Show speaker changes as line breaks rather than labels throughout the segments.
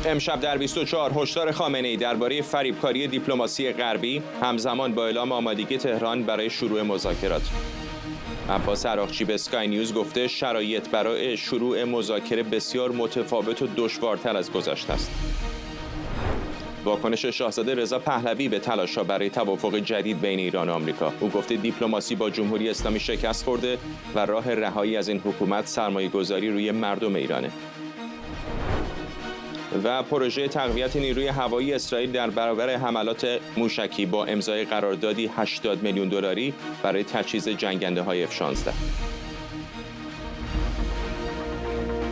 امشب در 24 هشدار خامنه‌ای درباره فریبکاری دیپلماسی غربی همزمان با اعلام آمادگی تهران برای شروع مذاکرات. عباس عراقچی به اسکای نیوز گفته شرایط برای شروع مذاکره بسیار متفاوت و دشوارتر از گذشته است. واکنش شاهزاده رضا پهلوی به تلاش‌ها برای توافق جدید بین ایران و آمریکا. او گفته دیپلماسی با جمهوری اسلامی شکست خورده و راه رهایی از این حکومت سرمایه‌گذاری روی مردم ایرانه. و پروژه تقویت نیروی هوایی اسرائیل در برابر حملات موشکی با امضای قراردادی 80 میلیون دلاری برای تجهیز جنگنده‌های F-16.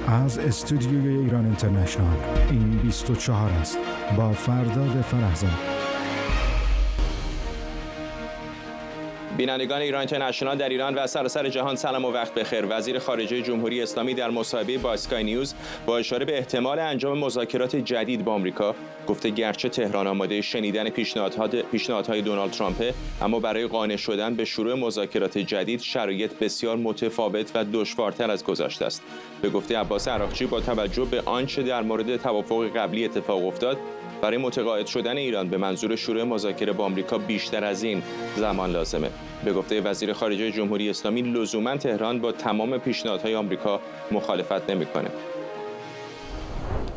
از استودیوی ایران اینترنشنال این 24 است با فرداد فرهزاد.
بینندگان ایران اینترنشنال در ایران و سراسر جهان سلام و وقت بخیر. وزیر خارجه جمهوری اسلامی در مصاحبه با اسکای نیوز با اشاره به احتمال انجام مذاکرات جدید با آمریکا گفته گرچه تهران آماده شنیدن پیشنهادهای دونالد ترامپ، اما برای قانع شدن به شروع مذاکرات جدید شرایط بسیار متفاوت و دشوارتر از گذشته است. به گفته عباس عراقچی با توجه به آنچه در مورد توافق قبلی اتفاق افتاد، برای متقاعد شدن ایران به منظور شروع مذاکره با آمریکا بیشتر از این زمان لازمه. به گفته وزیر خارجه جمهوری اسلامی لزوما تهران با تمام پیشنهادهای آمریکا مخالفت نمی‌کنه.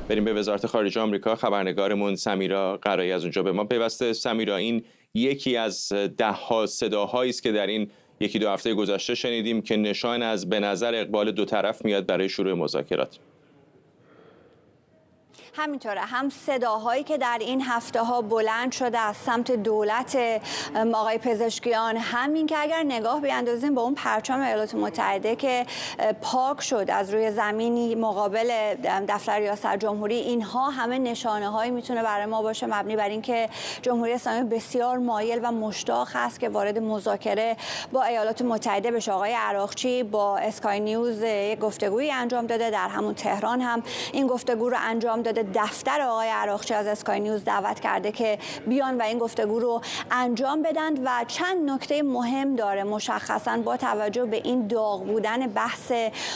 بریم به وزارت خارجه آمریکا. خبرنگارمون سمیرا قرایی از اونجا به ما پیوسته. سمیرا، این یکی از ده‌ها صداهایی است که در این یکی دو هفته گذشته شنیدیم که نشان از به نظر اقبال دو طرف میاد برای شروع مذاکرات.
همینطوره، هم صداهایی که در این هفته ها بلند شده از سمت دولت آقای پزشکیان، همین که اگر نگاه بیاندازیم به اون پرچم ایالات متحده که پاک شد از روی زمینی مقابل دفتر ریاست جمهوری، اینها همه نشانه هایی میتونه برای ما باشه مبنی بر اینکه جمهوری اسلامی بسیار مایل و مشتاق هست که وارد مذاکره با ایالات متحده بشه. آقای عراقچی با اسکای نیوز یک گفتگویی انجام داده، در همون تهران هم این گفتگو رو انجام داده. دفتر آقای عراقچی از اسکای نیوز دعوت کرده که بیان و این گفتگو رو انجام بدن و چند نکته مهم داره مشخصاً با توجه به این داغ بودن بحث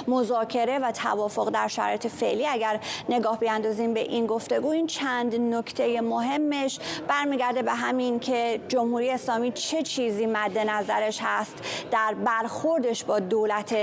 مذاکره و توافق در شرایط فعلی. اگر نگاه بیاندازیم به این گفتگو، این چند نکته مهمش برمیگرده به همین که جمهوری اسلامی چه چیزی مد نظرش هست در برخوردش با دولت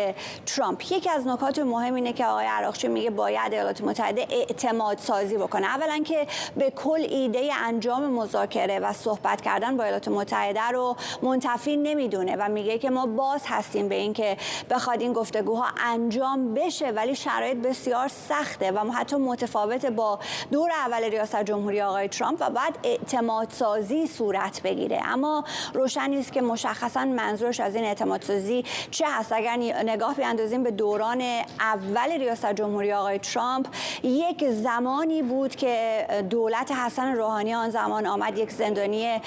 ترامپ. یکی از نکات مهم اینه که آقای عراقچی میگه باید ایالات متحده اعتماد سازی بکنه. اولا که به کل ایده انجام مذاکره و صحبت کردن با ایالات متحده رو منتفی نمیدونه و میگه که ما باز هستیم به این که بخواد این گفتگوها انجام بشه، ولی شرایط بسیار سخته و حتی متفاوت با دور اول ریاست جمهوری آقای ترامپ و بعد اعتماد سازی صورت بگیره. اما روشن نیست که مشخصا منظورش از این اعتماد سازی چه هست. اگر نگاه بیاندازیم به دوران اول ریاست جمهوری آقای ترامپ، یک زمانی بود که دولت حسن روحانی آن زمان آمد یک زندانی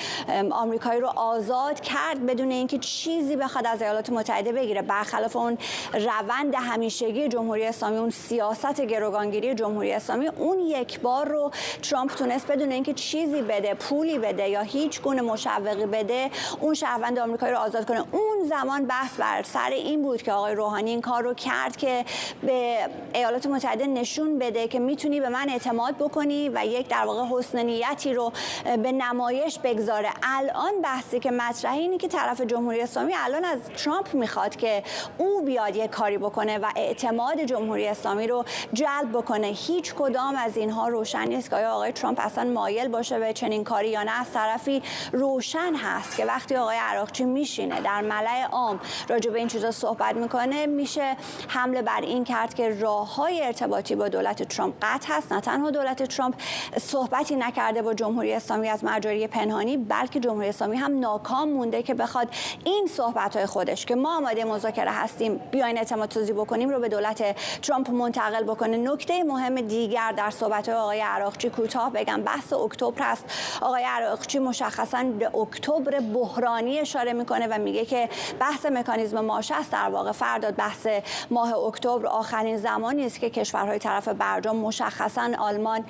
آمریکایی رو آزاد کرد بدون اینکه چیزی بخواد از ایالات متحده بگیره، برخلاف اون روند همیشگی جمهوری اسلامی، اون سیاست گروگانگیری جمهوری اسلامی. اون یک بار رو ترامپ تونست بدون اینکه چیزی بده، پولی بده یا هیچ گونه مشوقی بده، اون شهروند آمریکایی رو آزاد کنه. اون زمان بحث بر سر این بود که آقای روحانی این کار رو کرد که به ایالات متحده نشون بده که میتونی به من اعتماد بکنی و یک در واقع حسن نیتی رو به نمایش بگذاره. الان بحثی که مطرحه اینه که طرف جمهوری اسلامی الان از ترامپ میخواد که او بیاد یک کاری بکنه و اعتماد جمهوری اسلامی رو جلب بکنه. هیچ کدام از اینها روشن نیست که آقای ترامپ اصلا مایل باشه به چنین کاری یا نه. از طرفی روشن هست که وقتی آقای عراقچی میشینه در ملأ عام راجع به این چیزا صحبت میکنه، میشه حمله بر این کرد که راههای ارتباطی با دولت ترامپ قطع هست. نه تنها دولت ترامپ صحبتی نکرده با جمهوری اسلامی از مجاری پنهانی، بلکه جمهوری اسلامی هم ناکام مونده که بخواد این صحبت‌های خودش که ما آماده مذاکره هستیم، بیاین اعتماد سازی بکنیم، رو به دولت ترامپ منتقل بکنه. نکته مهم دیگر در صحبت‌های آقای عراقچی کوتاه بگم بحث اکتبر است. آقای عراقچی مشخصاً به اکتبر بحرانی اشاره میکنه و میگه که بحث مکانیزم ماشه است. در واقع فرداد بحث ماه اکتبر آخرین زمانی است که کشورهای طرف برجام مشخصاً آلمان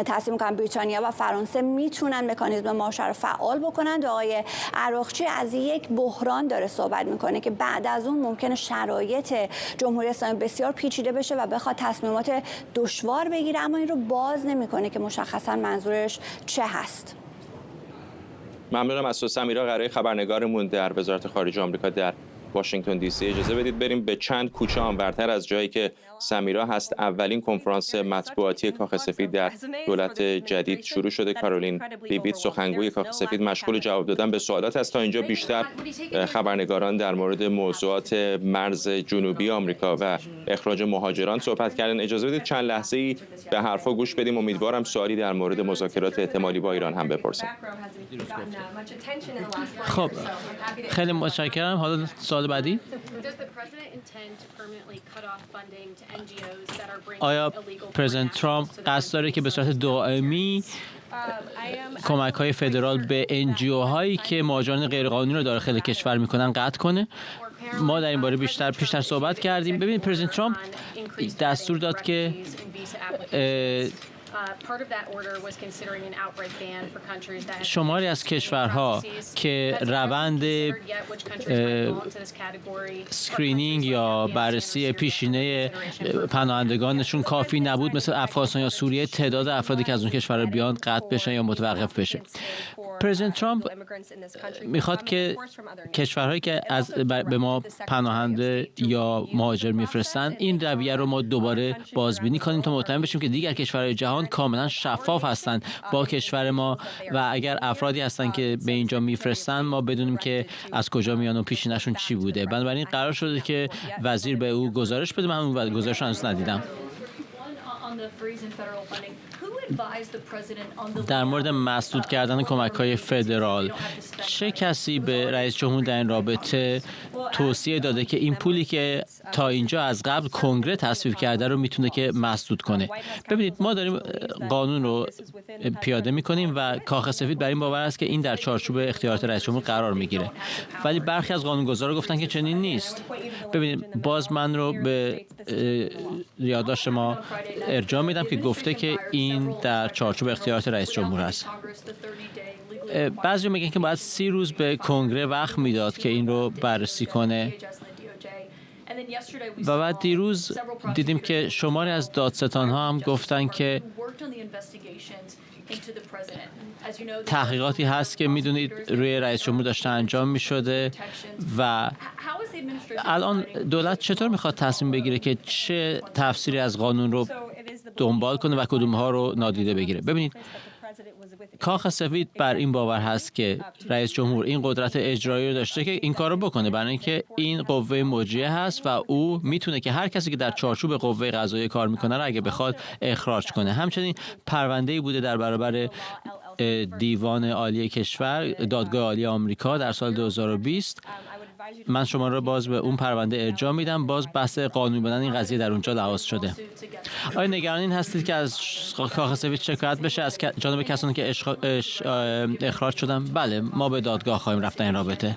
تصمیم میکنن بریتانیا و فرانسه میتونن مکانیزم مارش رو فعال بکنن. آقای عراقچی از یک بحران داره صحبت میکنه که بعد از اون ممکنه شرایط جمهوری اسلامی بسیار پیچیده بشه و بخواد تصمیمات دشوار بگیره، اما این رو باز نمیکنه که مشخصا منظورش چه هست.
ممنونم از تو سمیرا. قراره خبرنگارمون در وزارت خارجه آمریکا در واشنگتن دی سی. اجازه بدید بریم به چند کوچه آنورتر از جایی که سمیرا هست. اولین کنفرانس مطبوعاتی کاخ سفید در دولت جدید شروع شده. کارولین لیویت سخنگوی کاخ سفید مشغول جواب دادن به سوالات است. تا اینجا بیشتر خبرنگاران در مورد موضوعات مرز جنوبی آمریکا و اخراج مهاجران صحبت کردن. اجازه بدید چند لحظه‌ای به حرفا گوش بدیم. امیدوارم سوالی در مورد مذاکرات احتمالی با ایران هم بپرسیم.
خب خیلی متشکرم. حالا سوال بعدی. آیا پرزیدنت ترامپ قصد داره که به صورت دائمی کمک‌های فدرال به NGO هایی که مهاجران غیرقانونی رو داخل کشور میکنن قطع کنه؟ ما در این باره پیشتر صحبت کردیم. ببینید پرزیدنت ترامپ دستور داد که شماری از کشورها که روند اسکرینینگ یا بررسی پیشینه پناهندگانشون کافی نبود، مثل افغانستان یا سوریه، تعداد افرادی که از اون کشورها بیان قطع بشن یا متوقف بشه. پرزیدنت ترامپ میخواد که کشورهایی که به ما پناهنده یا مهاجر میفرستن این رویه رو ما دوباره بازبینی کنیم تا مطمئن بشیم که دیگر کشورهای جهان کاملا شفاف هستند با کشور ما و اگر افرادی هستن که به اینجا میفرستن ما بدونیم که از کجا میان و پیشینه‌شون چی بوده. بنابراین قرار شده که وزیر به او گزارش بده. من اون گزارش رو هنوز ندیدم. در مورد مسدود کردن کمک‌های فدرال، چه کسی به رئیس جمهور در این رابطه توصیه داده که این پولی که تا اینجا از قبل کنگره تصویب کرده رو میتونه که مسدود کنه؟ ببینید ما داریم قانون رو پیاده میکنیم و کاخ سفید بر این باور است که این در چارچوب اختیارات رئیس جمهور قرار میگیره، ولی برخی از قانونگذارا گفتن که چنین نیست. ببینید باز من رو به یادداشت ما ارجاع میدم که گفته که این در چارچوب اختیارات رئیس جمهور است. بعضی میگن که باید 30 روز به کنگره وقت میداد که این رو بررسی کنه و بعد دیروز دیدیم که شماری از دادستان‌ها هم گفتن که تحقیقاتی هست که میدونید روی رئیس جمهور داشته انجام میشده و الان دولت چطور میخواد تصمیم بگیره که چه تفسیری از قانون رو دنبال کنه و کدومها رو نادیده بگیره؟ ببینید کاخ سفید بر این باور هست که رئیس جمهور این قدرت اجرایی رو داشته که این کار رو بکنه، برای اینکه این قوه مجریه هست و او میتونه که هر کسی که در چارچوب قوه قضاییه کار میکنه رو اگه بخواد اخراج کنه. همچنین پرونده‌ای بوده در برابر دیوان عالی کشور، دادگاه عالی آمریکا در سال 2020. من شما رو باز به اون پرونده ارجاع میدم. باز بحث قانونی بودن این قضیه در اونجا لحاظ شده. آیا نگران این هستید که از کاخ سفید شکایت بشه از جانب کسانی که اخراج شدن؟ بله، ما به دادگاه خواهیم رفت در این رابطه.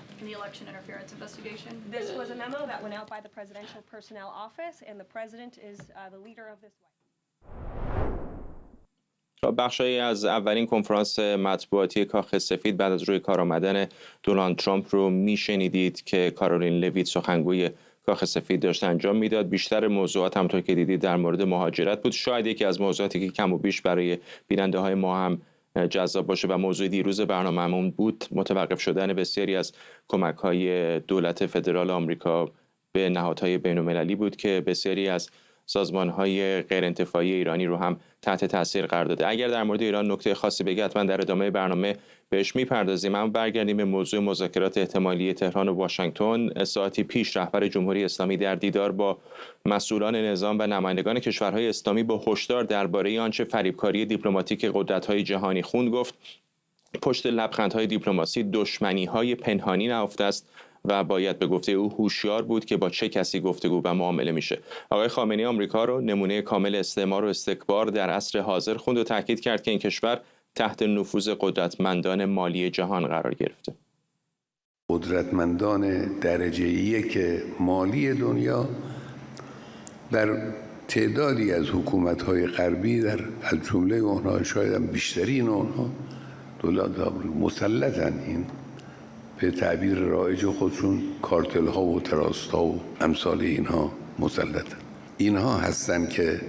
بخشی از اولین کنفرانس مطبوعاتی کاخ سفید بعد از روی کار آمدن دونالد ترامپ رو میشنیدید که کارولین لیویت سخنگوی کاخ سفید داشت انجام میداد. بیشتر موضوعات همونطور که دیدید در مورد مهاجرت بود. شاید یکی از موضوعاتی که کم و بیش برای بیننده های ما هم جذاب باشه و موضوع دیروز برنامه‌مون بود متوقف شدن بسیاری از کمک‌های دولت فدرال آمریکا به نهادهای بین‌المللی بود که بسیاری از سازمان‌های غیرانتفاعی ایرانی رو هم تحت تاثیر قرار داده. اگر در مورد ایران نکته خاصی بگه حتما در ادامه برنامه بهش میپردازیم. اما برگردیم به موضوع مذاکرات احتمالی تهران و واشنگتن. ساعتی پیش رهبر جمهوری اسلامی در دیدار با مسئولان نظام و نمایندگان کشورهای اسلامی با هشدار درباره آنچه فریبکاری دیپلماتیک قدرت‌های جهانی خوند گفت پشت لبخندهای دیپلماسی دشمنی‌های پنهانی نهفته است و باید به گفته او هوشیار بود که با چه کسی گفتگو و معامله میشه. آقای خامنه‌ای آمریکا رو نمونه کامل استعمار و استکبار در عصر حاضر خوند و تاکید کرد که این کشور تحت نفوذ قدرتمندان مالی جهان قرار گرفته.
قدرتمندان درجه یک مالی دنیا در تعدادی از حکومت‌های غربی از جمله اونها، شاید هم بیشترین اونها، دولت آمریکا مسلطن این به تعبیر رایج خودشون کارتل‌ها و تراست‌ها و امثال اینها مسلطن. اینها هستن که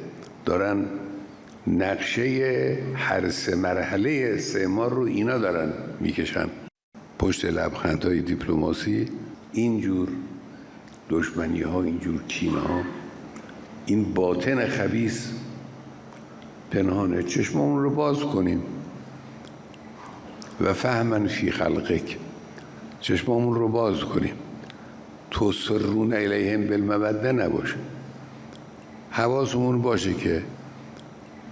دارن نقشه هر سه مرحله استعمار رو اینا دارن میکشن. پشت لبخندهای دیپلماسی اینجور دشمنی‌ها، اینجور کینه‌ها، این باطن خبیث پنهانه. چشممون رو باز کنیم و فهمن فی خلقک، چشممون رو باز کنیم، تسرون الیهم بالموده نباشه. حواسمون باشه که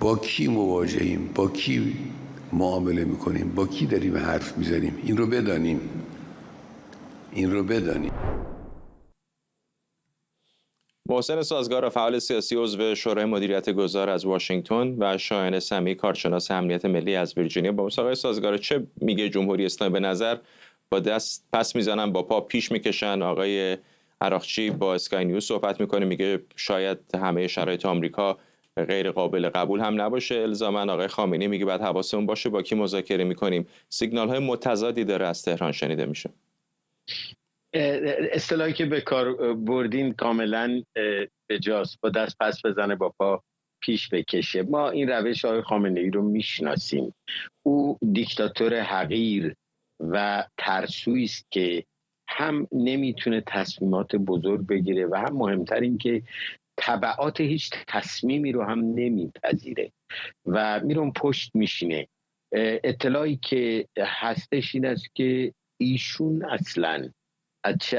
با کی مواجهیم، با کی معامله میکنیم، با کی داریم حرف میزنیم. این رو بدانیم، این رو بدانیم.
محسن سازگار، فعال سیاسی، عضو شورای مدیریت گذار از واشنگتن، و شاهین سمیع، کارشناس امنیت ملی از ویرجینیا. با آقای سازگار، چه میگه جمهوری اسلامی؟ به نظر با دست پس میزنن، با پا پیش میکشن. آقای عراقچی با اسکای نیوز صحبت میکنه، میگه شاید همه شرایط آمریکا غیر قابل قبول هم نباشه الزاما. آقای خامنه‌ای میگه باید حواسمون باشه با کی مذاکره میکنیم. سیگنال های متضادی داره از تهران شنیده میشه.
اصطلاحی که به کار بردین کاملا بجاست، با دست پس بزنه با پا پیش بکشه. ما این روش آقای خامنه‌ای رو میشناسیم. او دیکتاتور حقیر و ترسویی است که هم نمیتونه تصمیمات بزرگ بگیره و هم مهمتر این که تبعات هیچ تصمیمی رو هم نمیپذیره و میرون پشت میشینه. اطلاعی که هستش این است که ایشون اصلاً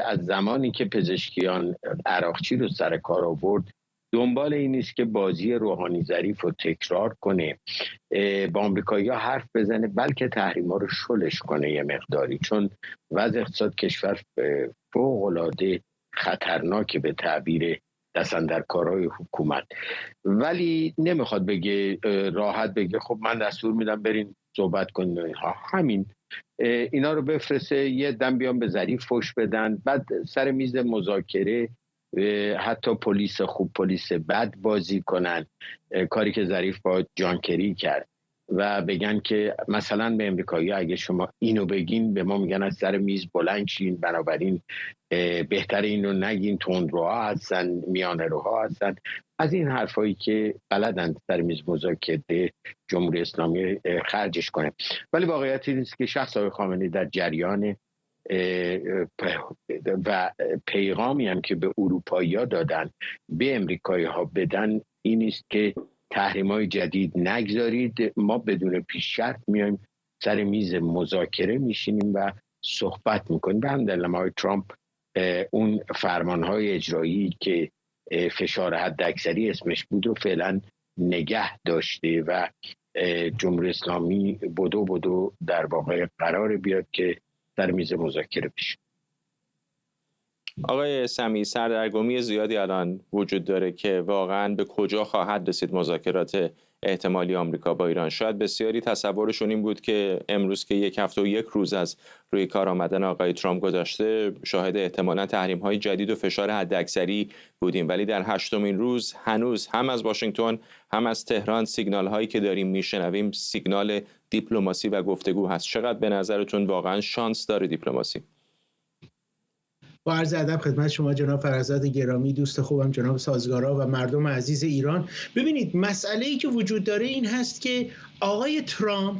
از زمانی که پزشکیان عراقچی رو سر کار آورد دنبال این نیست که بازی روحانی ظریف رو تکرار کنه، با آمریکایی‌ها حرف بزنه، بلکه تحریم‌ها رو شلش کنه یه مقداری، چون وضع اقتصاد کشور فوق‌العاده خطرناکه به تعبیر دست‌اندرکارهای حکومت. ولی نمیخواد بگه راحت بگه خب من دستور میدم برین صحبت کنین. همین اینا رو بفرسته، یه دم بیان به ظریف فوش بدن، بعد سر میز مذاکره حتی پلیس خوب پلیس بد بازی کنن، کاری که ظریف با جان کری کرد، و بگن که مثلا به امریکایی اگه شما اینو بگین به ما میگن از سر میز بلند شین، بنابراین بهتر اینو نگین، تندروها هستن، میانه روها هستن. از این حرفایی که بلدن سر میز مذاکره جمهوری اسلامی خرجش کنه. ولی واقعیت این است که شخص آقای خامنه‌ای در جریان و پیغامی هم که به اروپایی‌ها دادن به امریکایی‌ها بدن این است که تحریم‌های جدید نگذارید، ما بدون پیش شرط میایم سر میز مذاکره میشینیم و صحبت میکنیم. به همدلله آقای ترامپ اون فرمان‌های اجرایی که فشار حداکثری اسمش بود رو فعلا نگه داشته و جمهوری اسلامی بدو در واقع قرار بیاد که در میز مذاکره بشه.
آقای سمیع، سردرگمی زیادی الان وجود داره که واقعا به کجا خواهد رسید مذاکرات احتمالی آمریکا با ایران. شاید بسیاری تصورشون این بود که امروز که 1 هفته و 1 روز از روی کار آمدن آقای ترامپ گذشته شاهد احتمالاً تحریم‌های جدید و فشار حداکثری بودیم، ولی در 8مین روز هنوز هم از واشنگتن هم از تهران سیگنال‌هایی که داریم میشنویم سیگنال دیپلماسی و گفتگو هست. چقدر به نظرتون واقعا شانس داره دیپلماسی؟
با عرض ادب خدمت شما جناب فرزاد گرامی، دوست خوبم جناب سازگارا و مردم عزیز ایران. ببینید مسئله‌ای که وجود داره این هست که آقای ترامپ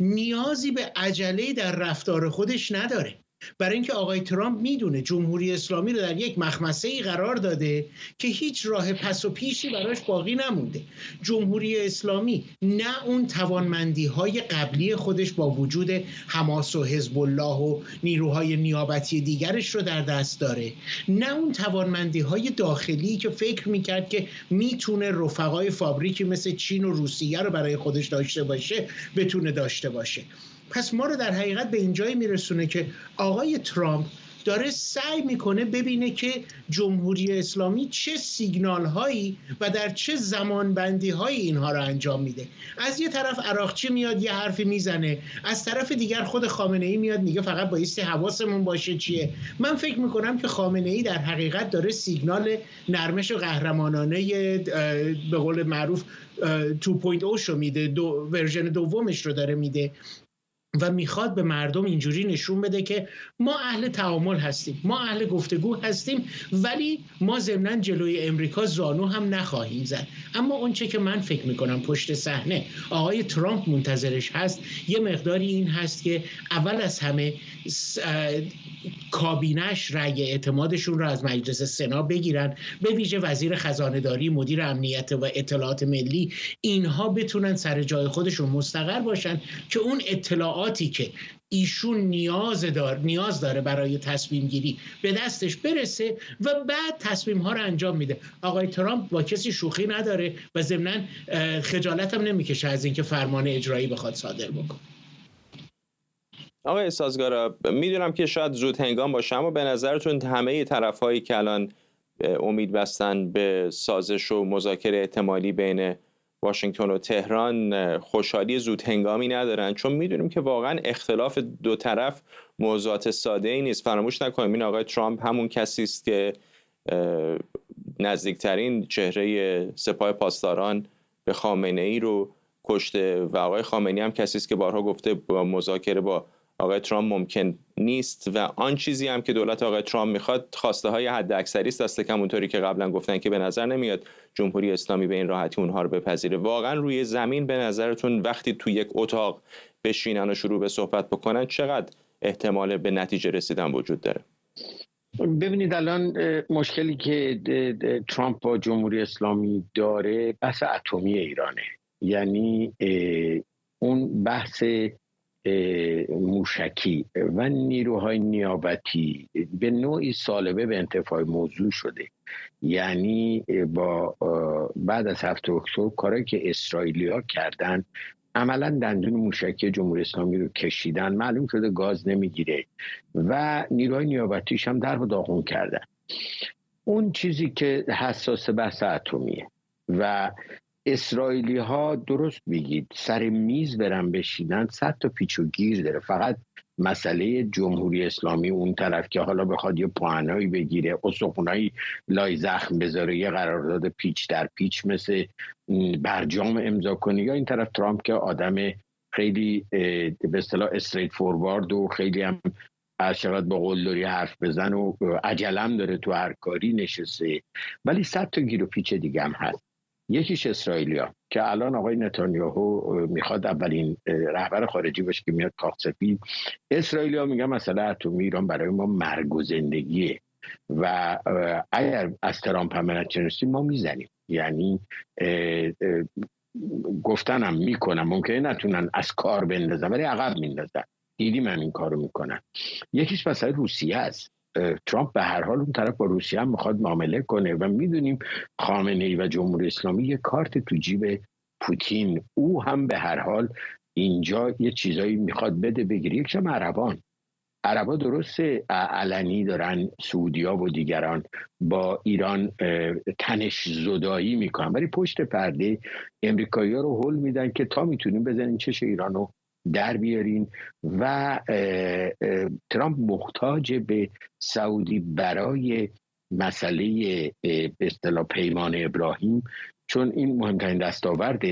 نیازی به عجله در رفتار خودش نداره، برای اینکه آقای ترامپ میدونه جمهوری اسلامی رو در یک مخمسه‌ای قرار داده که هیچ راه پس و پیشی براش باقی نمونده. جمهوری اسلامی نه اون توانمندی‌های قبلی خودش با وجود حماس و حزب الله و نیروهای نیابتی دیگرش رو در دست داره، نه اون توانمندی‌های داخلی که فکر میکرد که میتونه رفقای فابریکی مثل چین و روسیه رو برای خودش داشته باشه بتونه داشته باشه. پس ما رو در حقیقت به این جایی میرسونه که آقای ترامپ داره سعی میکنه ببینه که جمهوری اسلامی چه سیگنال هایی و در چه زمان بندی هایی اینها رو انجام میده. از یه طرف عراقچی میاد یه حرفی میزنه، از طرف دیگر خود خامنه ای میاد میگه فقط بایستی حواسمون باشه چیه. من فکر میکنم که خامنه ای در حقیقت داره سیگنال نرمش و قهرمانانه به قول معروف 2.0 شو میده، ورژن دومش رو داره میده و میخواد به مردم اینجوری نشون بده که ما اهل تعامل هستیم، ما اهل گفتگو هستیم، ولی ما ضمناً جلوی امریکا زانو هم نخواهیم زد. اما اون چه که من فکر میکنم پشت صحنه آقای ترامپ منتظرش هست یه مقداری این هست که اول از همه کابینش رأی اعتمادشون رو از مجلس سنا بگیرن، به ویژه وزیر خزانه‌داری، مدیر امنیت و اطلاعات ملی، اینها بتونن سر جای خودشون مستقر باشن که اون اطلاعاتی که ایشون نیاز داره برای تصمیم گیری به دستش برسه و بعد تصمیم ها رو انجام میده. آقای ترامپ با کسی شوخی نداره و ضمناً خجالت هم نمیکشه از اینکه فرمان اجرایی بخواد صادر بکنه.
آقای سازگارا، میدونم که شاید زود هنگام باشه، اما به نظرتون همه طرف‌هایی که الان امید بستن به سازش و مذاکره احتمالی بین واشنگتن و تهران خوشحالی زود هنگامی ندارن؟ چون میدونیم که واقعا اختلاف دو طرف موضوعات ساده ای نیست. فراموش نکنیم این آقای ترامپ همون کسی است که نزدیکترین چهره سپاه پاسداران به خامنه ای رو کشته و آقای خامنه‌ای هم کسی است که بارها گفته با مذاکره با آقای ترامپ ممکن نیست و آن چیزی هم که دولت آقای ترامپ میخواد خواسته های حد اکثری است، دست کم اونطوری که قبلا گفتن که به نظر نمیاد جمهوری اسلامی به این راحتی اونها رو بپذیره. واقعا روی زمین به نظرتون وقتی تو یک اتاق بشینن و شروع به صحبت بکنن چقدر احتمال به نتیجه رسیدن وجود داره؟
ببینید الان مشکلی که ترامپ با جمهوری اسلامی داره بحث اتمی ایرانه، یعنی اون بحث موشکی و نیروهای نیابتی به نوعی سالبه به انتفاع موضوع شده. یعنی با بعد از 7 اکتبر کاری که اسرائیلی‌ها کردن عملا دندون موشکی جمهوری اسلامی رو کشیدن، معلوم شده گاز نمیگیره و نیروهای نیابتیش هم در و داغون کردن. اون چیزی که حساس بحث اتمیه و اسرائیلی ها درست بگید سر میز برن بشینن 100 تا پیچ و گیر داره. فقط مسئله جمهوری اسلامی اون طرف که حالا بخواد یه پوانایی بگیره، استخونایی لای زخم بذاره، یه قرارداد پیچ در پیچ مثل برجام امضا کنه، یا این طرف ترامپ که آدم خیلی به اصطلاح استریت فوروارد و خیلی هم شاید با قلدری حرف بزن و عجلم داره تو هر کاری نشسته. ولی 100 تا گیر و پیچ دیگه هم هست. یکیش اسرائیلیا که الان آقای نتانیاهو میخواد اولین رهبر خارجی باشه که میاد کاخ سفید. اسرائیلیا میگن مسئله اتمی ایران برای ما مرگ و زندگیه و اگر از ترامپ هم نتونستیم ما میزنیم. یعنی گفتنم میکنم ممکنه نتونن از کار بندازن ولی عقب میندازن. دیدیم هم این کارو میکنن. یکیش مسئله روسیه است. ترامپ به هر حال اون طرف با روسیه هم میخواد معامله کنه و میدونیم خامنه ای و جمهوری اسلامی یه کارت تو جیب پوتین، او هم به هر حال اینجا یه چیزایی میخواد بده بگیره. یکشم عربا درسته علنی دارن سعودیا و دیگران با ایران تنش زدایی میکنن ولی پشت پرده امریکایی‌ها رو هول میدن که تا میتونیم بزنین چش ایرانو در بیارین و ترامپ محتاج به سعودی برای مسئله به اصطلاح پیمان ابراهیم، چون این مهمترین دستاورد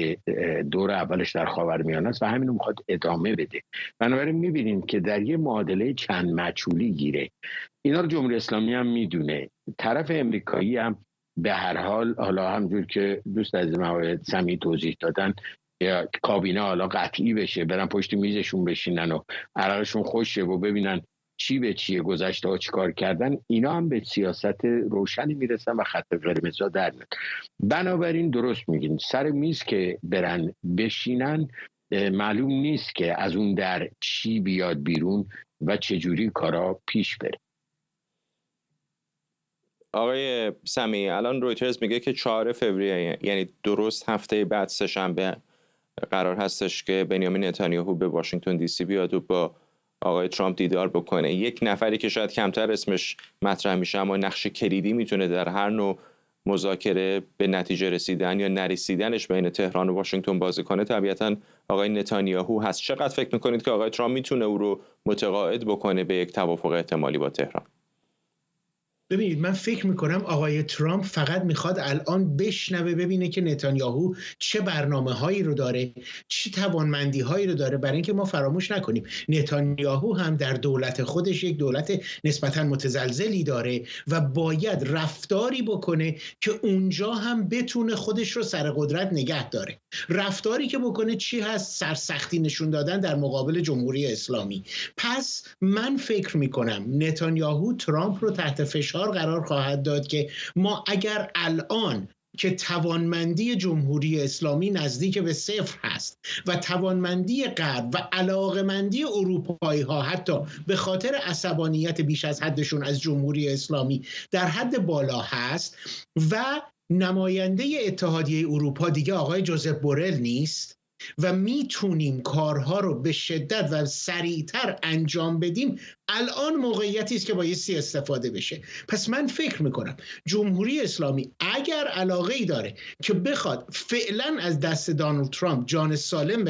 دور اولش در خاورمیانه است و همین رو میخواد ادامه بده. بنابراین میبینیم که در یه معادله چند مجهولی گیره. اینا رو جمهوری اسلامی هم میدونه، طرف امریکایی هم به هر حال، حالا همجور که دوست عزیزم آقای سمیع توضیح دادن، یا کابینه حالا قطعی بشه برن پشت میزشون بشینن و عرقشون خوشه و ببینن چی به چیه، گذشته ها چی کار کردن، اینا هم به سیاست روشنی میرسن و خط قرمزا در میاد. بنابراین درست میگین سر میز که برن بشینن معلوم نیست که از اون در چی بیاد بیرون و چجوری کارا پیش بره.
آقای سمیع، الان رویترز میگه که 4 فوریه یعنی درست هفته بعد سه‌شنبه قرار هستش که بنیامین نتانیاهو به واشنگتن دی سی بیاد و با آقای ترامپ دیدار بکنه. یک نفری که شاید کمتر اسمش مطرح میشه اما نقش کلیدی میتونه در هر نوع مذاکره به نتیجه رسیدن یا نرسیدنش بین تهران و واشنگتن بازی کنه طبیعتاً آقای نتانیاهو هست. چقدر فکر میکنید که آقای ترامپ میتونه او رو متقاعد بکنه به یک توافق احتمالی با تهران؟
ببینید، من فکر میکنم آقای ترامپ فقط میخواد الان بشنوه، ببینه که نتانیاهو چه برنامه هایی رو داره، چه توانمندی هایی رو داره. برای اینکه ما فراموش نکنیم نتانیاهو هم در دولت خودش یک دولت نسبتا متزلزلی داره و باید رفتاری بکنه که اونجا هم بتونه خودش رو سر قدرت نگه داره. رفتاری که بکنه چی هست؟ سرسختی نشون دادن در مقابل جمهوری اسلامی. پس من فکر میکنم نتانیاهو ترامپ رو تحت فشار قرار خواهد داد که ما اگر الان که توانمندی جمهوری اسلامی نزدیک به صفر هست و توانمندی غرب و علاقمندی اروپایی ها حتی به خاطر عصبانیت بیش از حدشون از جمهوری اسلامی در حد بالا هست و نماینده اتحادیه اروپا دیگه آقای جوزف بورل نیست و میتونیم کارها رو به شدت و سریعتر انجام بدیم، الان موقعیتی است که بایستی استفاده بشه. پس من فکر میکنم جمهوری اسلامی اگر علاقه‌ای داره که بخواد فعلا از دست دونالد ترامپ جان سالم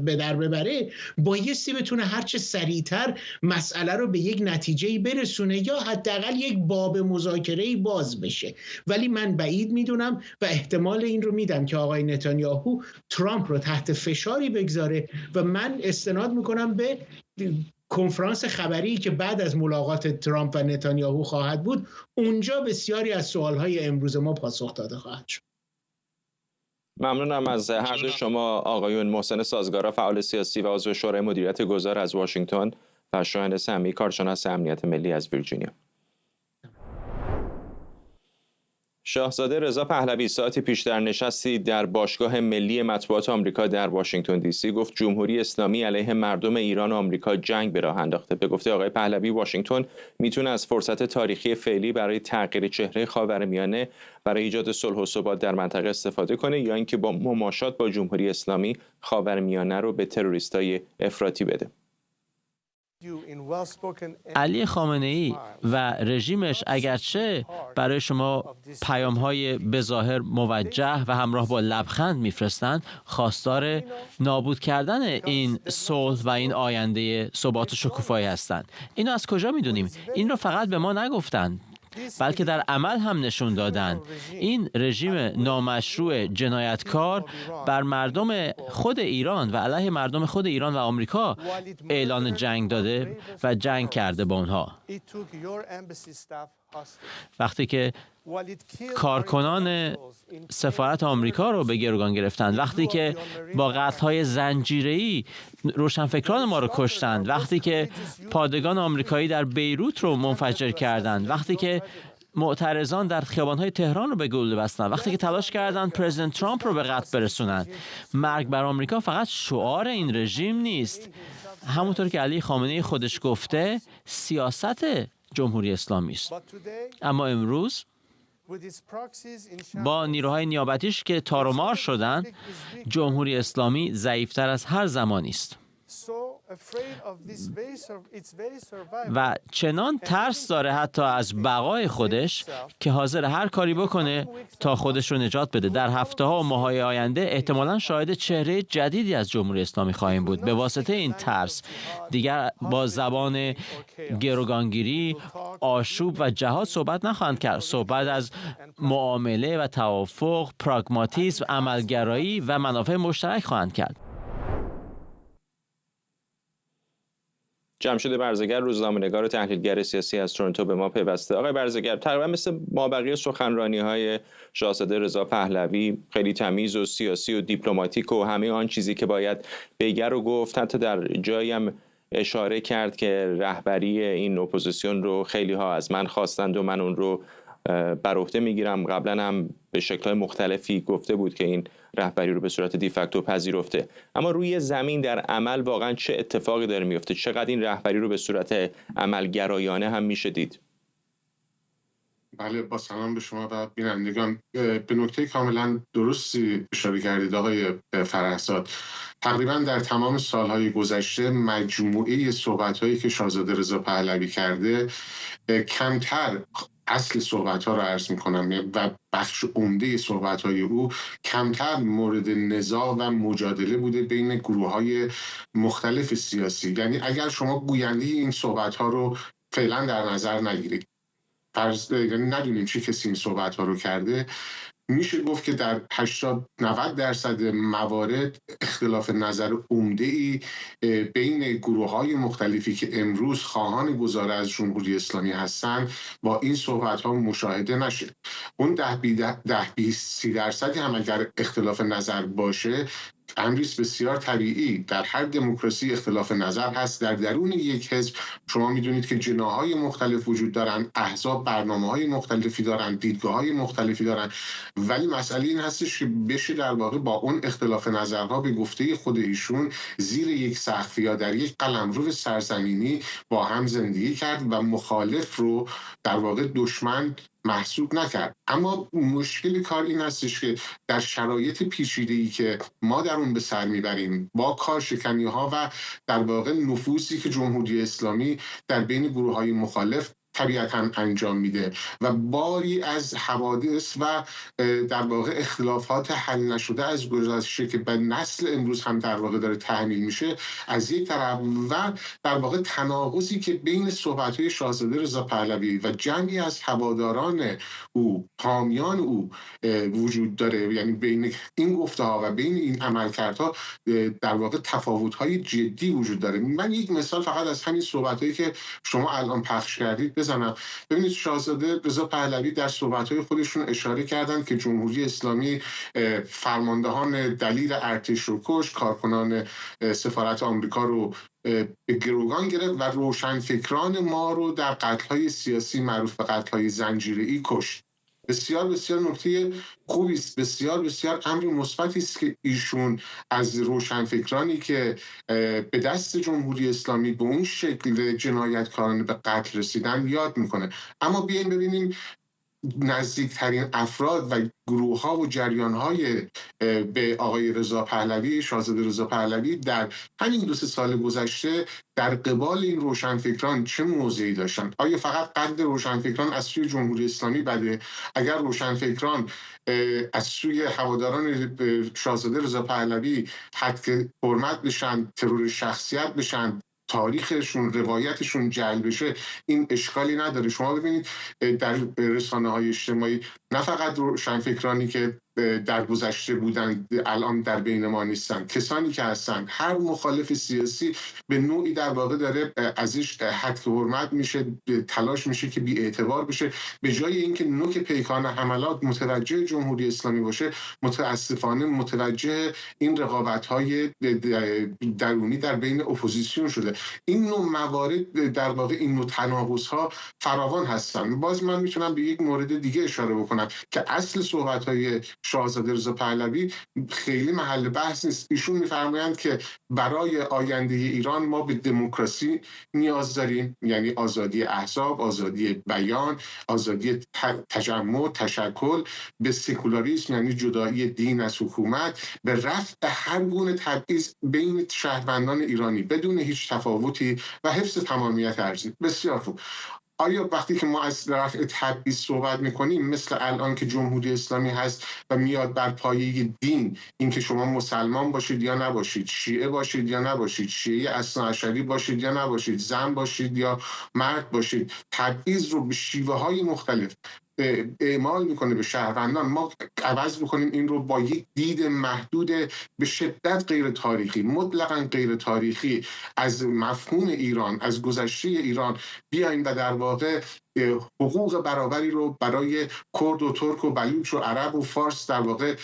به در ببره، بایستی بتونه هرچه سریعتر مسئله رو به یک نتیجه‌ای برسونه یا حداقل یک باب مذاکره‌ای باز بشه. ولی من بعید میدونم و احتمال این رو میدم که آقای نتانیاهو ترامپ رو تحت فشاری بگذاره و من استناد میکنم به کنفرانس خبری که بعد از ملاقات ترامپ و نتانیاهو خواهد بود. اونجا بسیاری از سوالهای امروز ما پاسخ داده خواهد شد.
ممنونم از هر دو شما آقایون. محسن سازگارا، فعال سیاسی و عضو شورای مدیریت گذار از واشنگتن، و شاهین سمی، کارشناس امنیت ملی از ویرجینیا. شاهزاده رضا پهلوی ساعتی پیش در نشستی در باشگاه ملی مطبوعات آمریکا در واشنگتن دی سی گفت جمهوری اسلامی علیه مردم ایران و آمریکا جنگ به راه انداخته. به گفته آقای پهلوی، واشنگتن میتونه از فرصت تاریخی فعلی برای تغییر چهره خاورمیانه برای ایجاد صلح و ثبات در منطقه استفاده کنه یا اینکه با مماشات با جمهوری اسلامی خاورمیانه رو به تروریستای افراطی بده.
علی خامنه‌ای و رژیمش اگرچه برای شما پیام‌های بظاهر موجه و همراه با لبخند میفرستند، خواستار نابود کردن این صلح و این آینده ثبات و شکوفایی هستند. اینو از کجا میدونیم؟ این رو فقط به ما نگفتند، بلکه در عمل هم نشون دادن. این رژیم نامشروع جنایتکار بر مردم خود ایران و علیه مردم خود ایران و آمریکا اعلان جنگ داده و جنگ کرده با اونها. وقتی که کارکنان سفارت آمریکا رو به گروگان گرفتند، وقتی که با قتل‌های زنجیره‌ای روشنفکران ما رو کشتند، وقتی که پادگان آمریکایی در بیروت رو منفجر کردند، وقتی که معترضان در خیابان‌های تهران رو به گلوله بستند، وقتی که تلاش کردند پرزیدنت ترامپ رو به قتل برسونند. مرگ بر آمریکا فقط شعار این رژیم نیست، همونطور که علی خامنه‌ای خودش گفته سیاست جمهوری اسلامی است. اما امروز با نیروهای نیابتیش که تار و مار شدن، جمهوری اسلامی ضعیفتر از هر زمانی است و چنان ترس داره حتی از بقای خودش که حاضر هر کاری بکنه تا خودش رو نجات بده. در هفته‌ها و ماه‌های آینده احتمالاً شاهد چهره جدیدی از جمهوری اسلامی خواهیم بود. به واسطه این ترس دیگر با زبان گروگانگیری، آشوب و جهاد صحبت نخواهند کرد. صحبت از معامله و توافق، پراگماتیسم، عملگرایی و منافع مشترک خواهند کرد.
جمشید برزگر، روزنامه‌نگار و تحلیلگر سیاسی از تورنتو، به ما پیوسته. آقای برزگر، تقریبا مثل مابقی سخنرانی‌های شاهزاده رضا پهلوی، خیلی تمیز و سیاسی و دیپلماتیک و همه آن چیزی که باید بگر رو گفت. حتی در جایی هم اشاره کرد که رهبری این اپوزیسیون رو خیلی ها از من خواستند و من اون رو بر عهده میگیرم. قبلا هم به شکل‌های مختلفی گفته بود که این رهبری رو به صورت دیفکتو پذیرفته. اما روی زمین در عمل واقعا چه اتفاقی داره میفته؟ چقدر این رهبری رو به صورت عملگرایانه هم میشه دید؟
بله، با سلام به شما و بینندگان. به نکته کاملا درستی اشاره کردید آقای فرهزاد. تقریبا در تمام سالهای گذشته مجموعه صحبت‌هایی که شاهزاده رضا پهلوی کرده کمتر اصل صحبت‌ها رو عرض می‌کنم و بخش عمده صحبت‌های او کمتر مورد نزاع و مجادله بوده بین گروه‌های مختلف سیاسی. یعنی اگر شما گوینده این صحبت‌ها رو فعلا در نظر نگیرید، یعنی ندونیم چه کسی این صحبت‌ها رو کرده، میشه گفت که در 80-90% موارد اختلاف نظر عمده‌ای بین گروه‌های مختلفی که امروز خواهان گذار از جمهوری اسلامی هستند با این صحبت‌ها مشاهده نشه. اون 10-20-30% هم اگر اختلاف نظر باشه امریست بسیار طبیعی. در هر دموکراسی اختلاف نظر هست. در درون یک حزب شما میدونید که جناح‌های مختلف وجود دارن، احزاب برنامه‌های مختلفی دارن، دیدگاه‌های مختلفی دارن، ولی مسئله این هستش که بشه در واقع با اون اختلاف نظرها به گفته خود ایشون زیر یک سقف یا در یک قلمرو سرزمینی با هم زندگی کرد و مخالف رو در واقع دشمن محسوب نکرد. اما مشکل کار این هستش که در شرایط پیچیده‌ای که ما در اون به سر میبریم با کارشکنی‌ها و در واقع نفوذی که جمهوری اسلامی در بین گروه‌های مخالف طبیعتاً انجام میده و باری از حوادث و در واقع اختلافات حل نشده از گذشته که به نسل امروز هم در واقع داره تحمیل میشه از یک طرف و در واقع تناقضی که بین صحبت‌های شاهزاده رضا پهلوی و جمعی از هواداران او، حامیان او وجود داره، یعنی بین این گفته‌ها و بین این عملکردها در واقع تفاوت‌های جدی وجود داره. من یک مثال فقط از همین صحبت‌هایی که شما الان پخش کردید بزنم. ببینید شاهزاده رضا پهلوی در صحبت‌های خودشون اشاره کردند که جمهوری اسلامی فرماندهان دلیر ارتش رو کشت، کارکنان سفارت آمریکا رو به گروگان گرفت و روشنفکران ما رو در قتل‌های سیاسی معروف به قتل‌های زنجیره‌ای کشت. بسیار بسیار نکته خوبی است، بسیار بسیار امر مثبتی است که ایشون از روشنفکرانی که به دست جمهوری اسلامی به اون شکل جنایتکارانه به قتل رسیدن یاد میکنه. اما بیایم ببینیم نزدیکترین افراد و گروه‌ها و جریان‌های به آقای رضا پهلوی، شاهزاده رضا پهلوی در همین 2-3 سال گذشته در قبال این روشنفکران چه موضعی داشتن؟ آیا فقط قد روشنفکران از سوی جمهوری اسلامی بده؟ اگر روشنفکران از سوی هواداران شاهزاده رضا پهلوی حد حرمت بشن، ترور شخصیت بشن، تاریخشون، روایتشون جعل بشه، این اشکالی نداره. شما ببینید در رسانه‌های اجتماعی نه فقط روشنفکرانی که در گذشته بودن الان در بین ما نیستن، کسانی که هستن، هر مخالف سیاسی به نوعی در واقع داره ازش حد حرمت میشه، تلاش میشه که بی اعتبار بشه. به جای اینکه نوک پیکان حملات متوجه جمهوری اسلامی باشه، متاسفانه متوجه این رقابت‌های درونی در بین اپوزیسیون شده. این نوع موارد در واقع این نوع تناقض‌ها فراوان هستن. باز من میتونم به یک مورد دیگه اشاره بکنم که اصل صحبت‌های شاهزاده رضا پهلوی خیلی محل بحث نیست. ایشون می‌فرمایند که برای آینده ایران ما به دموکراسی نیاز داریم، یعنی آزادی احزاب، آزادی بیان، آزادی تجمع، تشکل، به سکولاریسم یعنی جدایی دین از حکومت، به رفع هر گونه تبعیض بین شهروندان ایرانی بدون هیچ تفاوتی و حفظ تمامیت ارضی. بسیار خوب. آیا وقتی که ما از رفع تبعیض صحبت میکنیم مثل الان که جمهوری اسلامی هست و میاد بر پایه دین، اینکه شما مسلمان باشید یا نباشید، شیعه باشید یا نباشید، شیعه اثناعشری باشید یا نباشید، زن باشید یا مرد باشید، تبعیض رو به شیوه های مختلف اعمال میکنه به شهروندان، ما عوض میکنیم این رو با یک دید محدود به شدت غیر تاریخی، مطلقاً غیر تاریخی از مفهوم ایران، از گذشته ایران بیایم و در واقع حقوق برابری رو برای کرد و ترک و بلوچ و عرب و فارس در واقع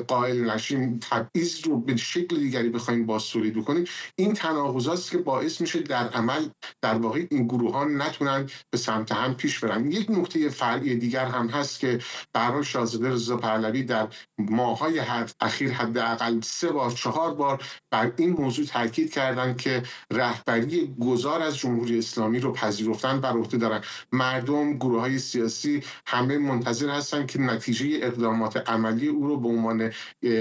قائل نشیم، تبعیض رو به شکل دیگری بخوایم بازتولید بکنیم. این تناقضاست که باعث میشه در عمل در واقع این گروه ها نتونن به سمت هم پیش برن. یک نکته فرعی دیگر هم هست که به هر حال شاهزاده رضا پهلوی در ماه‌های اخیر حداقل 3 بار 4 بار بر این موضوع تاکید کردند که رهبری گذار از جمهوری اسلامی رو پذیرفتن بر عهده دارن. مردم، گروه‌های سیاسی همه منتظر هستن که نتیجه اقدامات عملی او رو به عنوان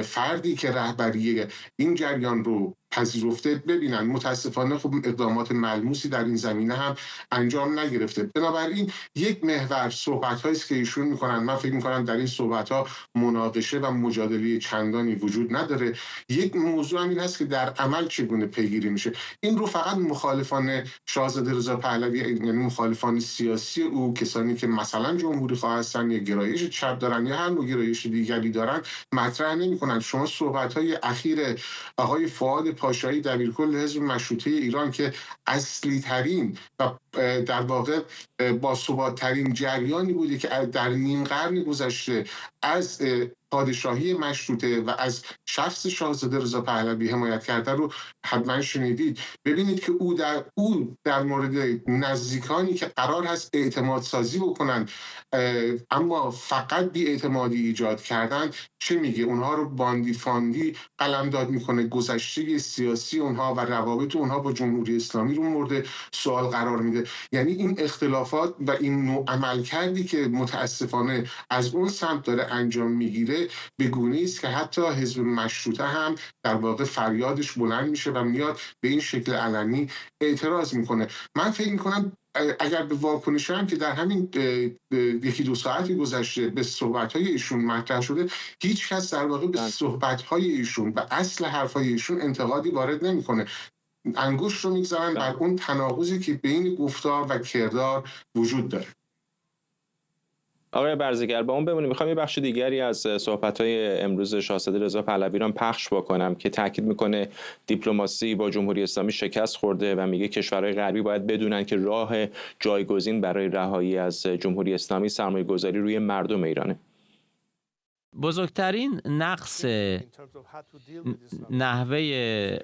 فردی که رهبری این جریان رو پذیرفته ببینن. متاسفانه خب اقدامات ملموسی در این زمینه هم انجام نگرفته. بنابراین یک محور صحبت‌هایی است که ایشون می‌کنن. من فکر می‌کنم در این صحبت‌ها مناقشه و مجادله چندانی وجود نداره. یک موضوع هم این هست که در عمل چگونه پیگیری میشه. این رو فقط مخالفان شاهزاده رضا پهلوی، یعنی مخالفان سیاسی او، کسانی که مثلا جمهوری خواه هستن یا گرایش چپ دارن یا هر نوع گرایش دیگری دارن، مطرح نمی‌کنن. شما صحبت‌های اخیر آقای فؤاد پاشایی دبیرکل حزب مشروطه ایران که اصلی ترین و در واقع با ثبات ترین جریانی بوده که در نیم قرن گذشته از پادشاهی مشروطه و از شخص شاهزاده رضا پهلوی حمایت کرده رو حتما شنیدید. ببینید که او در مورد نزدیکانی که قرار هست اعتماد سازی بکنن اما فقط بی اعتمادی ایجاد کردن چه میگه؟ اونها رو باندی فاندی قلمداد میکنه، گذشته سیاسی اونها و روابط اونها با جمهوری اسلامی رو مورد سوال قرار میده. یعنی این اختلافات و این نوع عملکردی که متاسفانه از اون سمت داره انجام میگیره به گونه‌ای است که حتی حزب مشروطه هم در واقع فریادش بلند میشه و میاد به این شکل علنی اعتراض میکنه. من فکر میکنم اگر به واکنشی هم که در همین 1-2 ساعتی گذشته به صحبت‌های ایشون مطرح شده، هیچ کس در واقع به صحبت‌های ایشون و اصل حرف‌های ایشون انتقادی وارد نمی‌کنه. انگشت رو می‌گذارن بر اون تناقضی که بین گفتار و کردار وجود داره.
آقای برزگر، با اون بمونیم. میخوام یه بخش دیگری از صحبت‌های امروز شاهزاده رضا پهلوی رو پخش بکنم که تاکید میکنه دیپلماسی با جمهوری اسلامی شکست خورده و میگه کشورهای غربی باید بدونن که راه جایگزین برای رهایی از جمهوری اسلامی سرمایه‌گذاری روی مردم ایرانه.
بزرگترین نقص نحوه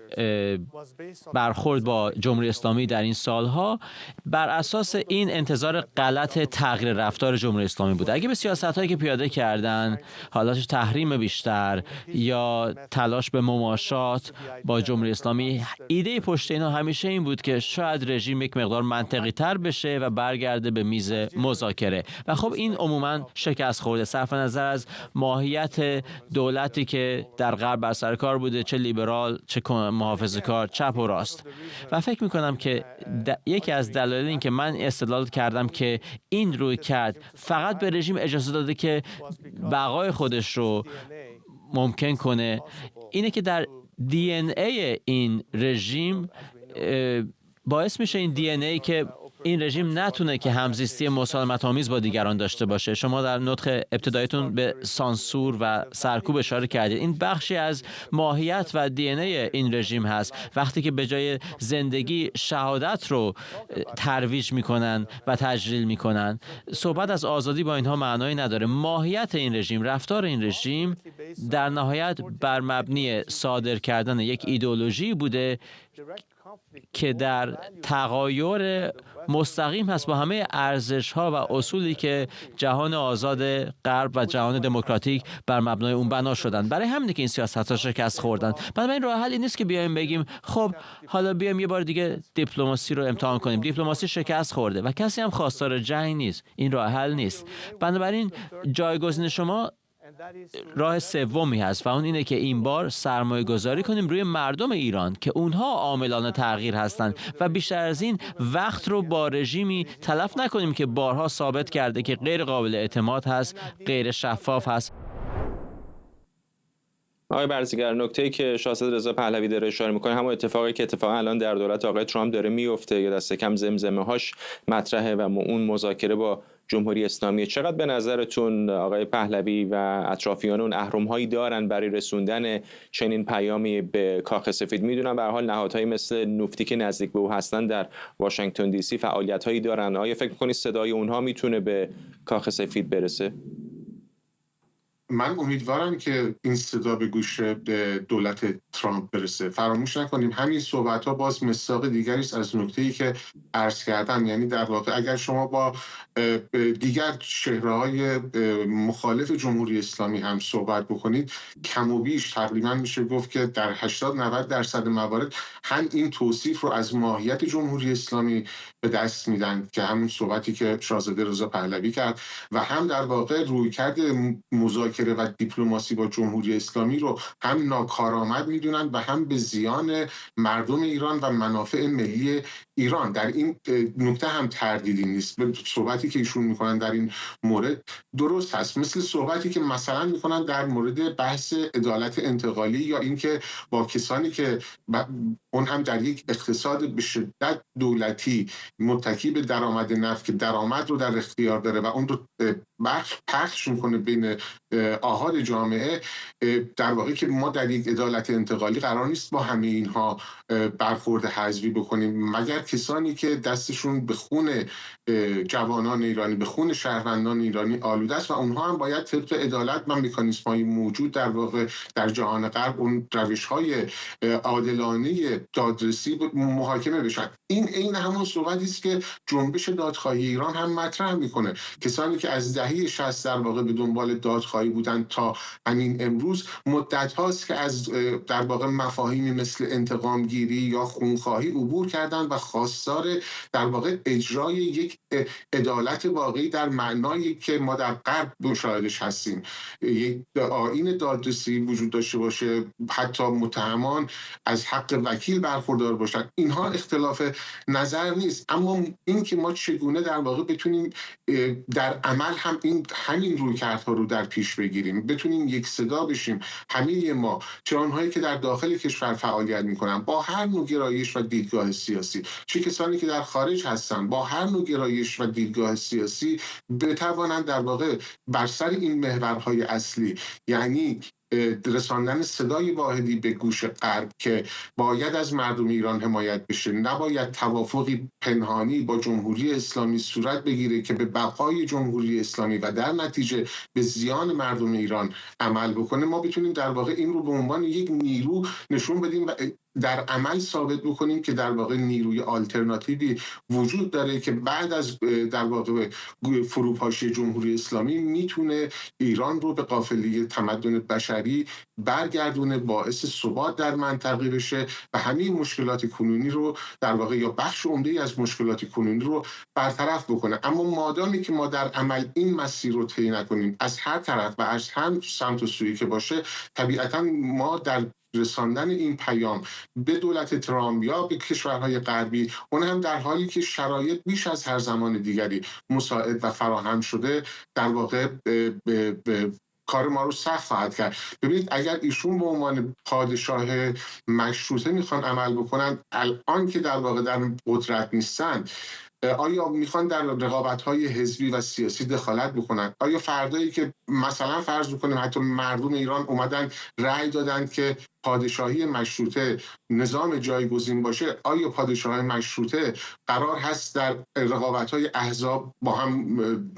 برخورد با جمهوری اسلامی در این سالها بر اساس این انتظار غلط تغییر رفتار جمهوری اسلامی بوده. اگه به سیاست‌هایی که پیاده کردن، حالات تحریم بیشتر یا تلاش به مماشات با جمهوری اسلامی، ایده پشت اینا همیشه این بود که شاید رژیم یک مقدار منطقی تر بشه و برگرده به میز مذاکره. و خب این عموما شکست خورده، صرف نظر از ماهیت دولتی که در غرب بر سر کار بوده، چه لیبرال چه محافظه‌کار، چپ و راست. و فکر می‌کنم که یکی از دلایل این که من استدلال کردم که این روی کرد فقط به رژیم اجازه داده که بقای خودش رو ممکن کنه، اینه که در دی ان ای این رژیم باعث میشه این دی ان ای که این رژیم نتونه که همزیستی مسالمت‌آمیز با دیگران داشته باشه. شما در نطق ابتداییتون به سانسور و سرکوب اشاره کردید. این بخشی از ماهیت و دی ان ای این رژیم هست. وقتی که به جای زندگی شهادت رو ترویج میکنن و تجلیل میکنن، صحبت از آزادی با اینها معنایی نداره. ماهیت این رژیم، رفتار این رژیم در نهایت بر مبنی صادر کردن یک ایدئولوژی بوده که در تغایر مستقیم هست با همه ارزش‌ها و اصولی که جهان آزاد غرب و جهان دموکراتیک بر مبنای اون بنا شدن. برای همینه که این سیاست‌ها شکست خوردن. بنابراین راه حل این نیست که بیایم بگیم خب حالا بیایم یه بار دیگه دیپلماسی رو امتحان کنیم. دیپلماسی شکست خورده و کسی هم خواستار جنگ نیست. این راه حل نیست. بنابراین جایگزین شما راه سومی هست و اون اینه که این بار سرمایه گذاری کنیم روی مردم ایران که اونها عاملان تغییر هستند و بیشتر از این وقت رو با رژیمی تلف نکنیم که بارها ثابت کرده که غیر قابل اعتماد هست، غیر شفاف هست.
آقای برزگر، نکته‌ای که شاهزاده رضا پهلوی داره اشاره میکنه همون اتفاقی که اتفاقا الان در دولت آقای ترامپ داره میفته یا دست کم زمزمه‌هاش مطرحه و اون مذاکره با جمهوری اسلامی. چقدر به نظرتون آقای پهلوی و اطرافیان اون اهرم‌هایی دارن برای رسوندن چنین پیامی به کاخ سفید؟ میدونم به هر حال نهادهایی مثل نفتی که نزدیک به او هستن در واشنگتن دی سی فعالیت‌هایی دارن. آیا فکر می‌کنید صدای اونها میتونه به کاخ سفید برسه؟
من امیدوارم که این صدا به گوش دولت ترامپ برسه. فراموش نکنیم همین صحبت‌ها باز مصداق دیگری است از نکته‌ای که عرض کردم، یعنی در واقع اگر شما با دیگر چهره‌های مخالف جمهوری اسلامی هم صحبت بکنید، کم و بیش تقریبا میشه گفت که در 80-90% موارد هم این توصیف رو از ماهیت جمهوری اسلامی به دست میدن که همون صحبتی که شاهزاده رضا پهلوی کرد و هم در واقع رویکرد مذاکره و دیپلماسی با جمهوری اسلامی رو هم ناکارآمد میدونن و هم به زیان مردم ایران و منافع ملی ایران. در این نکته هم تردیدی نیست. صحبتی که ایشون میکنن در این مورد درست هست، مثل صحبتی که مثلا میکنن در مورد بحث عدالت انتقالی یا اینکه با کسانی که اون هم در یک اقتصاد به شدت دولتی متکی به درآمد نفت که درآمد رو در اختیار داره و اون رو پخش میکنه بین آحاد جامعه، در واقع که ما در یک عدالت انتقالی قرار نیست با همه اینها برخورد حذفی بکنیم، مگر کسانی که دستشون به خون جوانان ایرانی، به خون شهروندان ایرانی آلوده است و اونها هم باید طبق عدالت و مکانیزم‌های موجود در واقع در جهان غرب اون روش‌های عادلانه دادرسی محاکمه بشن. این همون صحبتی است که جنبش دادخواهی ایران هم مطرح میکنه. کسانی که از دهه 60 در واقع به دنبال دادخواهی بودن تا همین امروز، مدت هاست که از در واقع مفاهیمی مثل انتقام گیری یا خونخواهی عبور کردن و خواستار در واقع اجرای یک عدالت واقعی در معنایی که ما در غرب مشاهدش هستیم، یک آیین دادرسی وجود داشته باشه، حتی متهمان از حق وکیل برخوردار باشن. اینها اختلاف نظر نیست، اما این که ما چگونه در واقع بتونیم در عمل هم همین رویکردها رو در پیش بگیریم، بتونیم یک صدا بشیم، همه ما، چه آنهایی که در داخل کشور فعالیت میکنن با هر نوع گرایش و دیدگاه سیاسی، چه کسانی که در خارج هستن با هر نوع گرایش و دیدگاه سیاسی، بتوانند در واقع بر سر این محورهای اصلی، یعنی رساندن صدای واحدی به گوش غرب که باید از مردم ایران حمایت بشه، نباید توافقی پنهانی با جمهوری اسلامی صورت بگیره که به بقای جمهوری اسلامی و در نتیجه به زیان مردم ایران عمل بکنه، ما بتونیم در واقع این رو به عنوان یک نیرو نشون بدیم و در عمل ثابت بکنیم که در واقع نیروی آلترناتیوی وجود داره که بعد از در واقع فروپاشی جمهوری اسلامی میتونه ایران رو به قافله تمدن بشری برگردونه، باعث ثبات در منطقه بشه و همه مشکلات کنونی رو در واقع یا بخش عمده‌ای از مشکلات کنونی رو برطرف بکنه. اما مادامی که ما در عمل این مسیر رو طی نکنیم از هر طرف و از هر سمت و سویی که باشه، طبیعتاً ما در رساندن این پیام به دولت ترامپ یا به کشورهای غربی، اون هم در حالی که شرایط بیش از هر زمان دیگری مساعد و فراهم شده، در واقع کار ما رو سخت خواهد کرد. ببینید اگر ایشون به عنوان پادشاه مشروطه میخوان عمل بکنن، الان که در واقع در قدرت نیستن، آیا میخوان در رقابت‌های حزبی و سیاسی دخالت بکنن؟ آیا فردایی که مثلا فرض بکنیم حتی مردم ایران اومدن رأی دادن که پادشاهی مشروطه نظام جایگزین باشه، آیا پادشاهی مشروطه قرار هست در رقابت‌های احزاب با هم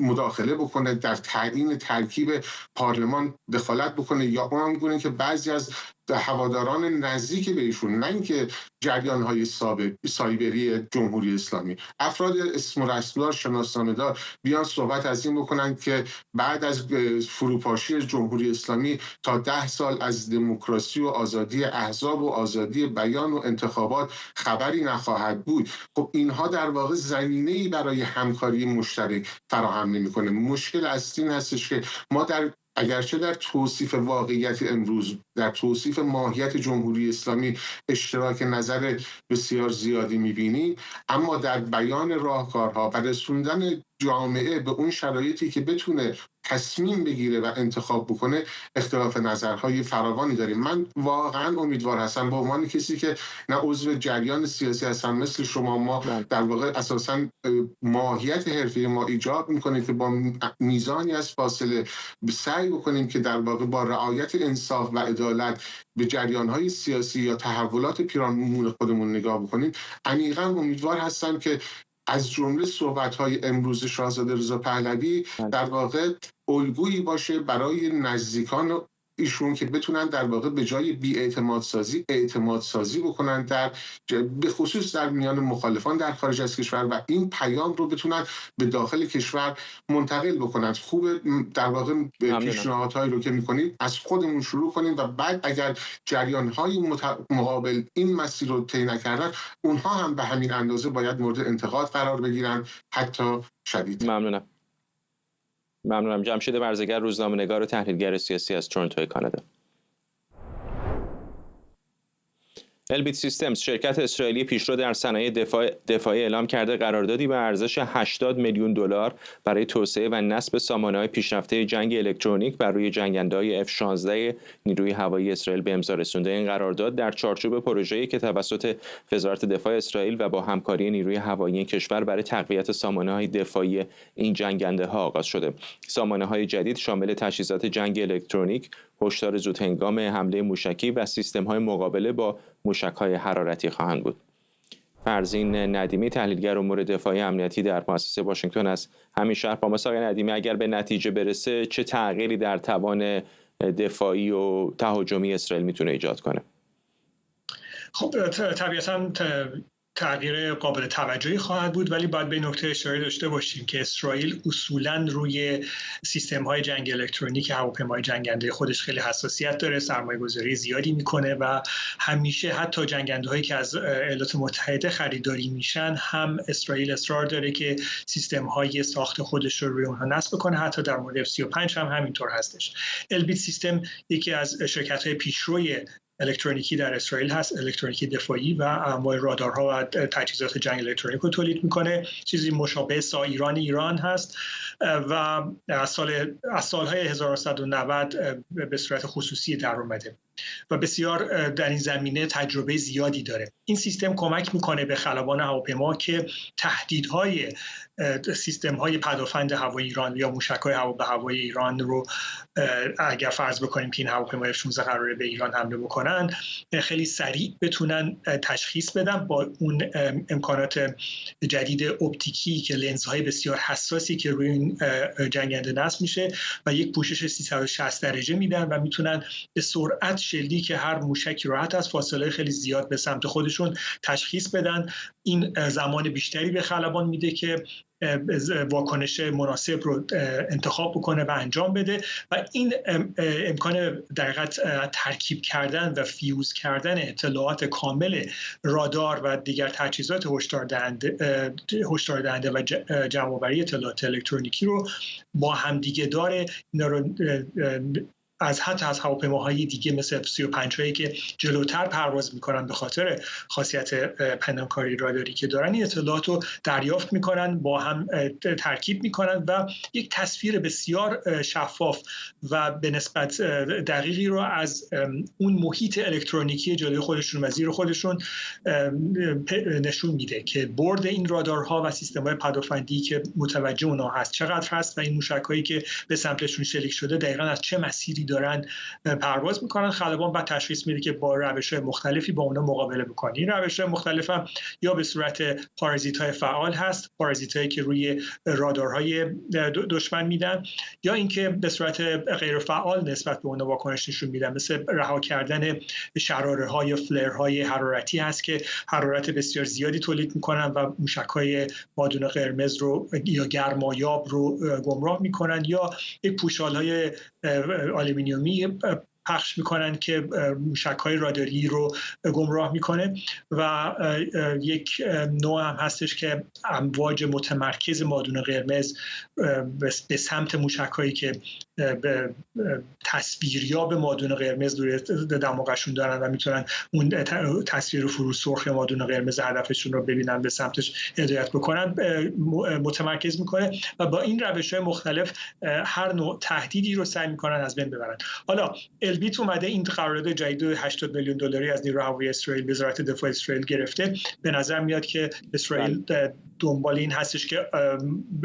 مداخله بکنه، در تعیین ترکیب پارلمان دخالت بکنه، یا اون هم گونه که بعضی از هواداران نزدیک به ایشون، نه اینکه جریان‌های سایبری جمهوری اسلامی، افراد اسم و رسمدار، شناسنامه‌دار بیان صحبت از این بکنن که بعد از فروپاشی جمهوری اسلامی تا 10 سال از دموکراسی و آزادی احزاب و آزادی بیان و انتخابات خبری نخواهد بود. خب اینها در واقع زمینه‌ای برای همکاری مشترک فراهم نمی‌کنه. مشکل اصلی این هستش که ما اگرچه در توصیف واقعیت امروز، در توصیف ماهیت جمهوری اسلامی اشتراک نظر بسیار زیادی می‌بینیم، اما در بیان راهکارها و رسوندن جامعه به اون شرایطی که بتونه تصمیم بگیره و انتخاب بکنه، اختلاف نظرهای فراوانی داریم. من واقعا امیدوار هستم به عنوان کسی که نه عضو جریان سیاسی هستم مثل شما، ما در واقع اساساً ماهیت حرفی ما ایجاب میکنه که با میزانی از فاصله سعی بکنیم که در واقع با رعایت انصاف و عدالت به جریانهای سیاسی یا تحولات پیرامون خودمون نگاه بکنیم. عمیقاً امیدوار هستم که از جمله صحبت‌های امروز شاهزاده رضا پهلوی در واقع الگویی باشه برای نزدیکان ایشون که بتونن در واقع به جای اعتماد سازی بکنن به خصوص در میان مخالفان در خارج از کشور و این پیام رو بتونن به داخل کشور منتقل بکنن. خوبه در واقع پیشنهادهایی رو که میکنید از خودمون شروع کنیم و بعد اگر جریان‌های مقابل این مسیر رو طی نکردن اونها هم به همین اندازه باید مورد انتقاد قرار بگیرن، حتی شدید.
ممنونم. جمشید برزگر، روزنامه‌نگار و تحلیلگر سیاسی از تورنتو کانادا. البیت سیستمز، شرکت اسرائیلی پیشرو در صنایع دفاعی اعلام کرده قراردادی به ارزش 80 میلیون دلار برای توسعه و نصب سامانه‌های پیشرفته جنگ الکترونیک بر روی جنگنده‌های F-16 نیروی هوایی اسرائیل به امضا رسونده. این قرارداد در چارچوب پروژه‌ای که توسط وزارت دفاع اسرائیل و با همکاری نیروی هوایی این کشور برای تقویت سامانه‌های دفاعی این جنگنده‌ها آغاز شده. سامانه‌های جدید شامل تجهیزات جنگ الکترونیک، هشدار زودهنگام حمله موشکی و سیستم‌های مقابله با موشک‌های حرارتی خواهند بود. فرزین ندیمی، تحلیلگر امور دفاعی امنیتی در مؤسسه واشنگتن از همین شهر با ما. آقای ندیمی، اگر به نتیجه برسه چه تغییری در توان دفاعی و تهاجمی اسرائیل میتونه ایجاد کنه؟
خب طبیعتاً تغییر قابل توجهی خواهد بود، ولی باید به نکته اشاره داشته باشیم که اسرائیل اصولاً روی سیستم‌های جنگ الکترونیک هواپیمای جنگنده خودش خیلی حساسیت داره، سرمایه‌گذاری زیادی میکنه و همیشه حتی جنگنده‌هایی که از ایالات متحده خریداری میشن هم اسرائیل اصرار داره که سیستم‌های ساخت خودش رو روی اونها نصب کنه. حتی در مورد F-35 هم همینطور هستش. البیت سیستم یکی از شرکت‌های پیشروی الکترونیکی در اسرائیل هست، الکترونیکی دفاعی و انواع رادارها و تجهیزات جنگ الکترونیک رو تولید میکنه. چیزی مشابه ایران هست و از سالهای 1990 به صورت خصوصی در اومده و بسیار در این زمینه تجربه زیادی داره. این سیستم کمک میکنه به خلبان هواپیما که تهدیدهای سیستم‌های پدافند هوایی ایران یا موشک‌های هوا به هوای ایران رو اگر فرض بکنیم که این هواپیمای F-16 قراره به ایران حمله بکنن خیلی سریع بتونن تشخیص بدن با اون امکانات جدید اپتیکی که لنزهای بسیار حساسی که روی این جنگنده نصب میشه و یک پوشش 360 درجه میدن و میتونن به سرعت شلیک هر موشکی رو حتی از فاصله خیلی زیاد به سمت خودشون تشخیص بدن. این زمان بیشتری به خلبان میده که واکنش مناسب رو انتخاب بکنه و انجام بده و این امکان در حقیقت ترکیب کردن و فیوز کردن اطلاعات کامل رادار و دیگر تجهیزات هشدار دهنده و جمع‌آوری اطلاعات الکترونیکی رو با همدیگه داره. اینا رو از هواپیماهای دیگه مثل F-35 هایی که جلوتر پرواز میکنن به خاطر خاصیت پنهانکاری راداری که دارن، این اطلاعات رو دریافت میکنن، با هم ترکیب میکنن و یک تصویر بسیار شفاف و به نسبت دقیقی رو از اون محیط الکترونیکی جلوی خودشون و زیر خودشون نشون میده که برد این رادارها و سیستم‌های پدافندی که متوجه اونها هست چقدر هست و این موشک‌هایی که به سمتشون شلیک شده دقیقاً از چه مسیری دارن پرواز میکنن. خلبان بعد تشخیص میده که با روش‌های مختلفی با اونها مقابله بکنه. این روش‌های مختلف هم یا به صورت پارازیت‌های فعال هست، پارازیت‌هایی که روی رادارهای دشمن میدن، یا اینکه به صورت غیر فعال نسبت به اونها واکنش نشون میدن، مثل رها کردن شراره‌های یا فلرهای حرارتی هست که حرارت بسیار زیادی تولید میکنن و موشک‌های مادون قرمز رو یا گرمایاب رو گمراه میکنن، یا یک پوشال‌های آلومینیومی پخش میکنن که موشک‌های راداری رو گمراه میکنه و یک نوع هم هستش که امواج متمرکز مادون قرمز به سمت موشک‌هایی که به تصویریاب مادون قرمز روی دماغشون دارن و میتونن اون تصویر فرو سرخ مادون قرمز هدفشون رو ببینن به سمتش هدایت بکنن متمرکز میکنه و با این روش‌های مختلف هر نوع تهدیدی رو سعی میکنن از بین ببرن. حالا البیت اومده این قرارداد جدید 80 میلیون دلاری از نیروی هوایی اسرائیل، وزارت دفاع اسرائیل گرفته. به نظر میاد که اسرائیل دنبال این هستش که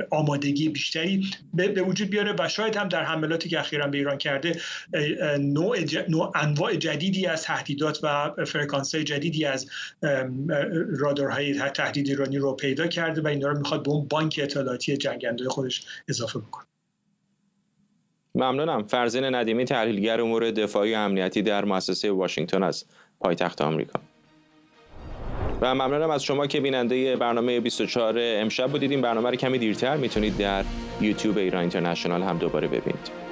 آمادگی بیشتری به وجود بیاره و شاید هم در حملاتی که اخیراً به ایران کرده انواع جدیدی از تهدیدات و فرکانس‌های جدیدی از رادارهای تهدید ایرانی رو پیدا کرده و اینا رو میخواد به اون بانک اطلاعاتی جنگنده خودش اضافه بکنه.
ممنونم. فرزین ندیمی، تحلیلگر امور دفاعی و امنیتی در مؤسسه واشنگتن از پایتخت آمریکا. و ممنونم از شما که بیننده برنامه 24 امشب بودید. این برنامه رو کمی دیرتر میتونید در یوتیوب ایران اینترنشنال هم دوباره ببینید.